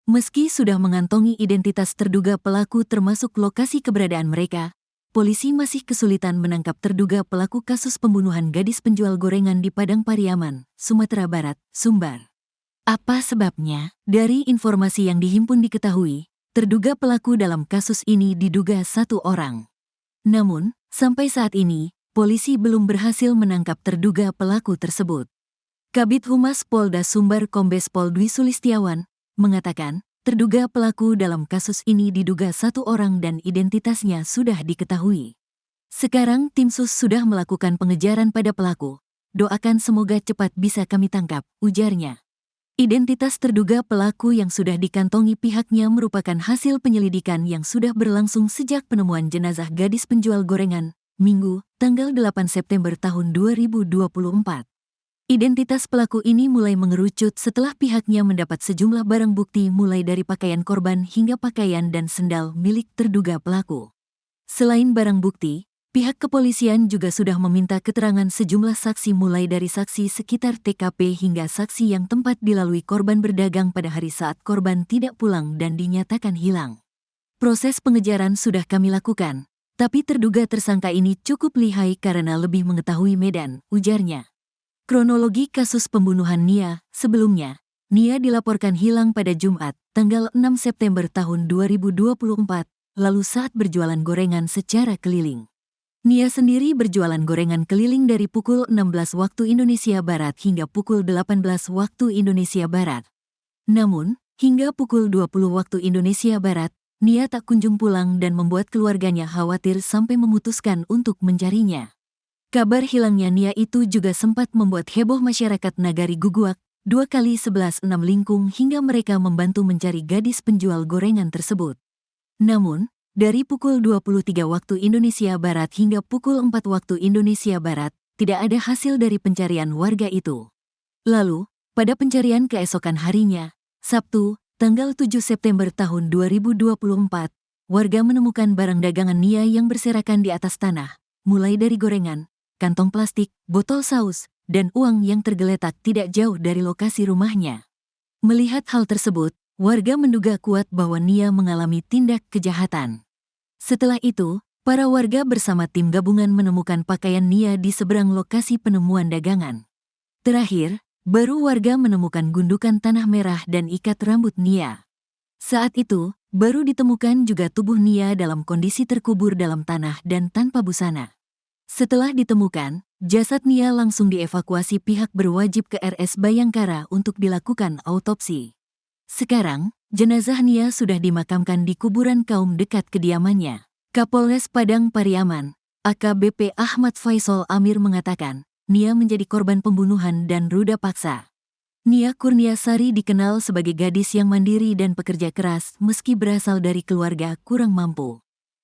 Meski sudah mengantongi identitas terduga pelaku termasuk lokasi keberadaan mereka, polisi masih kesulitan menangkap terduga pelaku kasus pembunuhan gadis penjual gorengan di Padang Pariaman, Sumatera Barat, Sumbar. Apa sebabnya? Dari informasi yang dihimpun diketahui, terduga pelaku dalam kasus ini diduga satu orang. Namun, sampai saat ini, polisi belum berhasil menangkap terduga pelaku tersebut. Kabid Humas Polda Sumbar Kombes Pol Dwi Sulistiawan mengatakan, terduga pelaku dalam kasus ini diduga satu orang dan identitasnya sudah diketahui. Sekarang tim sus sudah melakukan pengejaran pada pelaku. Doakan semoga cepat bisa kami tangkap, ujarnya. Identitas terduga pelaku yang sudah dikantongi pihaknya merupakan hasil penyelidikan yang sudah berlangsung sejak penemuan jenazah gadis penjual gorengan, Minggu, tanggal 8 September tahun 2024. Identitas pelaku ini mulai mengerucut setelah pihaknya mendapat sejumlah barang bukti mulai dari pakaian korban hingga pakaian dan sendal milik terduga pelaku. Selain barang bukti, pihak kepolisian juga sudah meminta keterangan sejumlah saksi mulai dari saksi sekitar TKP hingga saksi yang tempat dilalui korban berdagang pada hari saat korban tidak pulang dan dinyatakan hilang. Proses pengejaran sudah kami lakukan, tapi terduga tersangka ini cukup lihai karena lebih mengetahui medan, ujarnya. Kronologi kasus pembunuhan Nia, sebelumnya, Nia dilaporkan hilang pada Jumat, tanggal 6 September tahun 2024, lalu saat berjualan gorengan secara keliling. Nia sendiri berjualan gorengan keliling dari pukul 16 waktu Indonesia Barat hingga pukul 18 waktu Indonesia Barat. Namun, hingga pukul 20 waktu Indonesia Barat, Nia tak kunjung pulang dan membuat keluarganya khawatir sampai memutuskan untuk mencarinya. Kabar hilangnya Nia itu juga sempat membuat heboh masyarakat Nagari Guguak, 2x11 6 Lingkung hingga mereka membantu mencari gadis penjual gorengan tersebut. Namun, dari pukul 23 waktu Indonesia Barat hingga pukul 4 waktu Indonesia Barat, tidak ada hasil dari pencarian warga itu. Lalu, pada pencarian keesokan harinya, Sabtu, tanggal 7 September tahun 2024, warga menemukan barang dagangan Nia yang berserakan di atas tanah, mulai dari gorengan, kantong plastik, botol saus, dan uang yang tergeletak tidak jauh dari lokasi rumahnya. Melihat hal tersebut, warga menduga kuat bahwa Nia mengalami tindak kejahatan. Setelah itu, para warga bersama tim gabungan menemukan pakaian Nia di seberang lokasi penemuan dagangan. Terakhir, baru warga menemukan gundukan tanah merah dan ikat rambut Nia. Saat itu, baru ditemukan juga tubuh Nia dalam kondisi terkubur dalam tanah dan tanpa busana. Setelah ditemukan, jasad Nia langsung dievakuasi pihak berwajib ke RS Bayangkara untuk dilakukan autopsi. Sekarang, jenazah Nia sudah dimakamkan di kuburan kaum dekat kediamannya. Kapolres Padang Pariaman, AKBP Ahmad Faisal Amir mengatakan, Nia menjadi korban pembunuhan dan ruda paksa. Nia Kurniasari dikenal sebagai gadis yang mandiri dan pekerja keras meski berasal dari keluarga kurang mampu.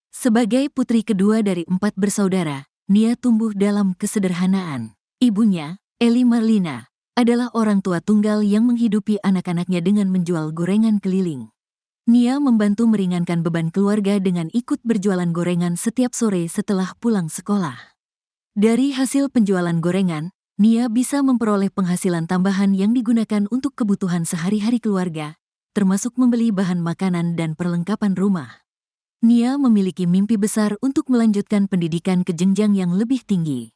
Sebagai putri kedua dari 4 bersaudara, Nia tumbuh dalam kesederhanaan. Ibunya, Eli Marlina, adalah orang tua tunggal yang menghidupi anak-anaknya dengan menjual gorengan keliling. Nia membantu meringankan beban keluarga dengan ikut berjualan gorengan setiap sore setelah pulang sekolah. Dari hasil penjualan gorengan, Nia bisa memperoleh penghasilan tambahan yang digunakan untuk kebutuhan sehari-hari keluarga, termasuk membeli bahan makanan dan perlengkapan rumah. Nia memiliki mimpi besar untuk melanjutkan pendidikan ke jenjang yang lebih tinggi.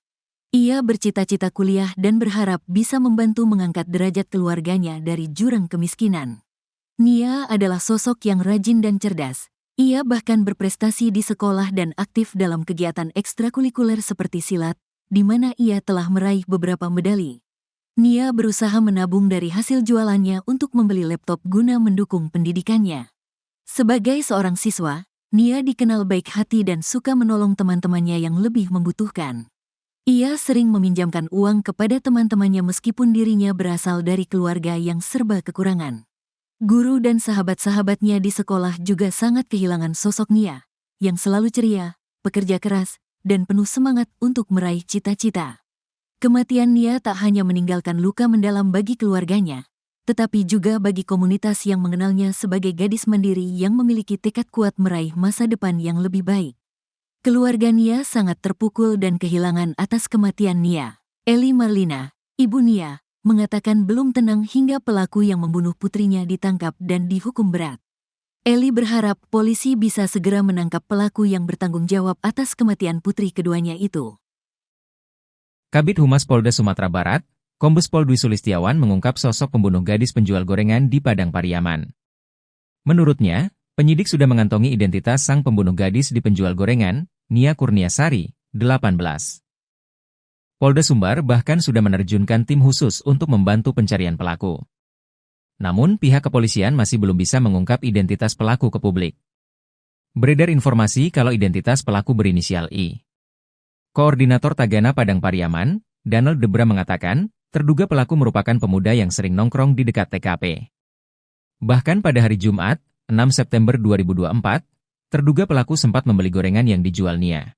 Ia bercita-cita kuliah dan berharap bisa membantu mengangkat derajat keluarganya dari jurang kemiskinan. Nia adalah sosok yang rajin dan cerdas. Ia bahkan berprestasi di sekolah dan aktif dalam kegiatan ekstrakurikuler seperti silat, di mana ia telah meraih beberapa medali. Nia berusaha menabung dari hasil jualannya untuk membeli laptop guna mendukung pendidikannya. Sebagai seorang siswa, Nia dikenal baik hati dan suka menolong teman-temannya yang lebih membutuhkan. Ia sering meminjamkan uang kepada teman-temannya meskipun dirinya berasal dari keluarga yang serba kekurangan. Guru dan sahabat-sahabatnya di sekolah juga sangat kehilangan sosok Nia, yang selalu ceria, pekerja keras, dan penuh semangat untuk meraih cita-cita. Kematian Nia tak hanya meninggalkan luka mendalam bagi keluarganya, tetapi juga bagi komunitas yang mengenalnya sebagai gadis mandiri yang memiliki tekad kuat meraih masa depan yang lebih baik. Keluarga Nia sangat terpukul dan kehilangan atas kematian Nia. Eli Marlina, ibu Nia, mengatakan belum tenang hingga pelaku yang membunuh putrinya ditangkap dan dihukum berat. Eli berharap polisi bisa segera menangkap pelaku yang bertanggung jawab atas kematian putri keduanya itu. Kabid Humas Polda Sumatera Barat, Kombes Pol Dwi Sulistiawan mengungkap sosok pembunuh gadis penjual gorengan di Padang Pariaman. Menurutnya, penyidik sudah mengantongi identitas sang pembunuh gadis di penjual gorengan, Nia Kurniasari, 18. Polda Sumbar bahkan sudah menerjunkan tim khusus untuk membantu pencarian pelaku. Namun, pihak kepolisian masih belum bisa mengungkap identitas pelaku ke publik. Beredar informasi kalau identitas pelaku berinisial I. Koordinator Tagana Padang Pariaman, Donald Debra mengatakan, terduga pelaku merupakan pemuda yang sering nongkrong di dekat TKP. Bahkan pada hari Jumat, 6 September 2024, terduga pelaku sempat membeli gorengan yang dijual Nia.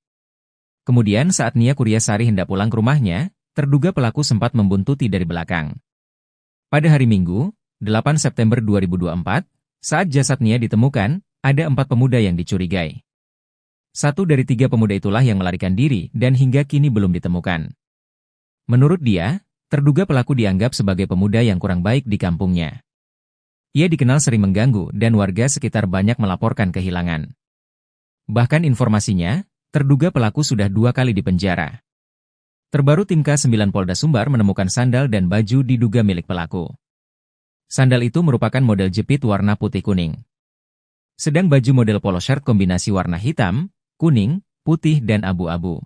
Kemudian saat Nia Kurniasari hendak pulang ke rumahnya, terduga pelaku sempat membuntuti dari belakang. Pada hari Minggu, 8 September 2024, saat jasad Nia ditemukan, ada 4 pemuda yang dicurigai. 1 dari 3 pemuda itulah yang melarikan diri dan hingga kini belum ditemukan. Menurut dia, terduga pelaku dianggap sebagai pemuda yang kurang baik di kampungnya. Ia dikenal sering mengganggu dan warga sekitar banyak melaporkan kehilangan. Bahkan informasinya, terduga pelaku sudah 2 kali dipenjara. Terbaru tim K9 Polda Sumbar menemukan sandal dan baju diduga milik pelaku. Sandal itu merupakan model jepit warna putih kuning. Sedang baju model polo shirt kombinasi warna hitam, kuning, putih dan abu-abu.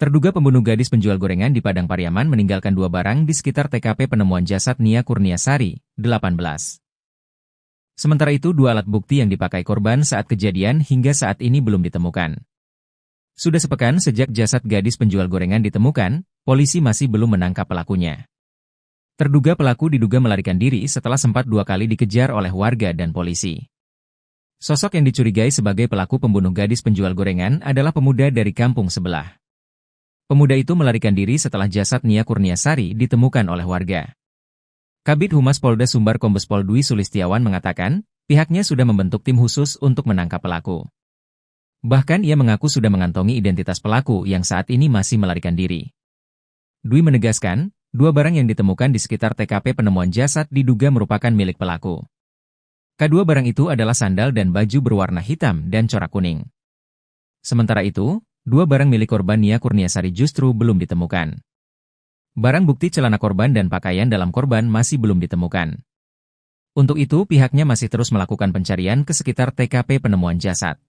Terduga pembunuh gadis penjual gorengan di Padang Pariaman meninggalkan 2 barang di sekitar TKP penemuan jasad Nia Kurniasari, 18. Sementara itu 2 alat bukti yang dipakai korban saat kejadian hingga saat ini belum ditemukan. Sudah sepekan sejak jasad gadis penjual gorengan ditemukan, polisi masih belum menangkap pelakunya. Terduga pelaku diduga melarikan diri setelah sempat 2 kali dikejar oleh warga dan polisi. Sosok yang dicurigai sebagai pelaku pembunuh gadis penjual gorengan adalah pemuda dari kampung sebelah. Pemuda itu melarikan diri setelah jasad Nia Kurniasari ditemukan oleh warga. Kabid Humas Polda Sumbar Kombes Pol Dwi Sulistiawan mengatakan, pihaknya sudah membentuk tim khusus untuk menangkap pelaku. Bahkan ia mengaku sudah mengantongi identitas pelaku yang saat ini masih melarikan diri. Dwi menegaskan, 2 barang yang ditemukan di sekitar TKP penemuan jasad diduga merupakan milik pelaku. Kedua barang itu adalah sandal dan baju berwarna hitam dan corak kuning. Sementara itu, 2 barang milik korban Nia Kurniasari justru belum ditemukan. Barang bukti celana korban dan pakaian dalam korban masih belum ditemukan. Untuk itu pihaknya masih terus melakukan pencarian ke sekitar TKP penemuan jasad.